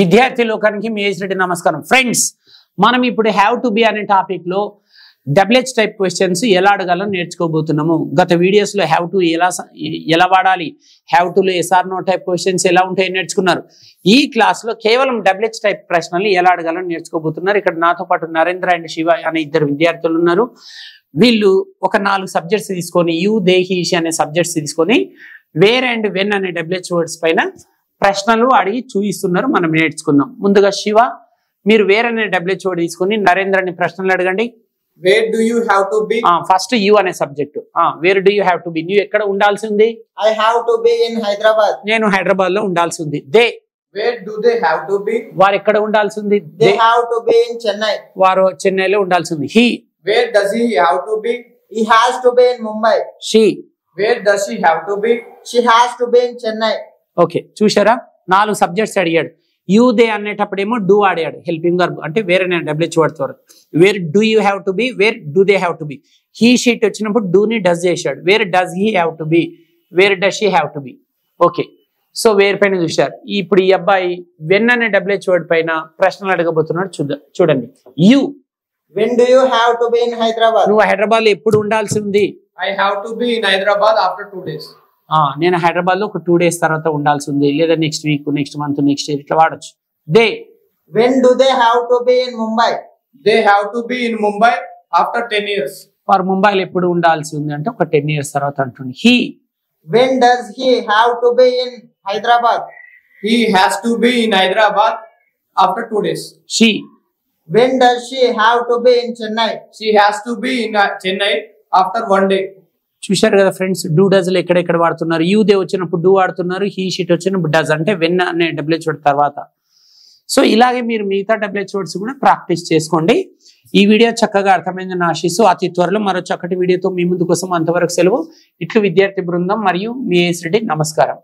విద్యార్థి లోకానికి మీ ఏజ్రెడ్డి నమస్కారం. ఫ్రెండ్స్, మనం ఇప్పుడు హ్యావ్ టు బి అనే టాపిక్ లో డబ్ల్యూహెచ్ టైప్ క్వశ్చన్స్ ఎలా అడగాలో నేర్చుకోబోతున్నాము. గత వీడియోస్ లో హ్యావ్ టు ఎలా వాడాలి, హ్యావ్ టు లో ఎస్ఆర్ నో టైప్ క్వశ్చన్స్ ఎలా ఉంటాయో నేర్చుకున్నారు. ఈ క్లాస్ లో కేవలం డబ్ల్యూహెచ్ టైప్ ప్రశ్నలు ఎలా అడగాలో నేర్చుకోబోతున్నారు. ఇక్కడ నాతో పాటు నరేంద్ర అండ్ శివ అనే ఇద్దరు విద్యార్థులు ఉన్నారు. వీళ్ళు ఒక 4 సబ్జెక్ట్స్ తీసుకొని యూ దే హీష్ అనే సబ్జెక్ట్స్ తీసుకొని వేర్ అండ్ వెన్ అనే డబ్ల్యూహెచ్ వర్డ్స్ పైన ప్రశ్నలు అడిగి చూపిస్తున్నారు. మనం నేర్చుకుందాం. ముందుగా శివ, మీరు వేర్ అనే డబ్ల్యూహెచ్ వర్డ్ తీసుకొని నరేంద్రని ప్రశ్నలు అడగండి. Where do you have to be? First you అనే subject. Where do you have to be, నువ్వు ఎక్కడ ఉండాల్సి ఉంది? I have to be in Hyderabad. నేను హైదరాబాద్ లో ఉండాల్సి ఉంది. They, where do they have to be? వారు ఎక్కడ ఉండాల్సి ఉంది? They have to be in Chennai. వారు చెన్నైలో ఉండాల్సి ఉంది. He, where does he have to be? He has to be in Mumbai. She, wear does she have to be? She has to be in Chennai. Okay, చూసారా? 4 subjects అడిగాడు. You they అనేటప్పుడేమో do ఆడాడు, helping verb అంటే వేరే WH word. Where do you have to be, where do they have to be. He she వచ్చినప్పుడు do ని does చేశాడు. Where does he have to be, where does she have to be. Okay, so where పైన చూశారు. ఇప్పుడు ఈ అబ్బాయి when అనే WH word పైన ప్రశ్నలు అడగబోతున్నాడు. చూడండి. You, when do you have to be in Hyderabad? నువ్వు హైదరాబాద్ లో ఎప్పుడు ఉండాల్సి ఉంది? I have to be in Hyderabad after 2 days. నేను హైదరాబాద్ లో ఒక 2 days తర్వాత ఉండాల్సి ఉంది, లేదా next week, next month, next year ఇట్లా వాడచ్చు. They, when do they have to be in Mumbai? They have to be in Mumbai after 10 years. వారు ముంబైలో ఎప్పుడు ఉండాల్సి ఉంది అంటే ఒక 10 years తర్వాత అంటుంది. He, when does he have to be in Hyderabad? He has to be in Hyderabad after 2 days. She, when does she have to be in Chennai? She has to be in Chennai after 1 day. చూశారు కదా friends, do does లో ఎక్కడెక్కడ వాడుతున్నారు. You they వచ్చినప్పుడు do వాడుతున్నారు, he she వచ్చినప్పుడు does అంటే when అనే డబ్ల్యూహెచ్ వర్డ్ తర్వాత. సో ఇలాగే మీరు మిగతా డబ్ల్యూహెచ్ వర్డ్స్ కూడా ప్రాక్టీస్ చేసుకోండి. ఈ వీడియో చక్కగా అర్థమైందని ఆశిస్తూ అతి త్వరలో మరో చక్కటి వీడియోతో మీ ముందు కోసం. అంతవరకు సెలవు. ఇట్లు విద్యార్థి బృందం మరియు మీ ఏజ్రెడ్డి. నమస్కారం.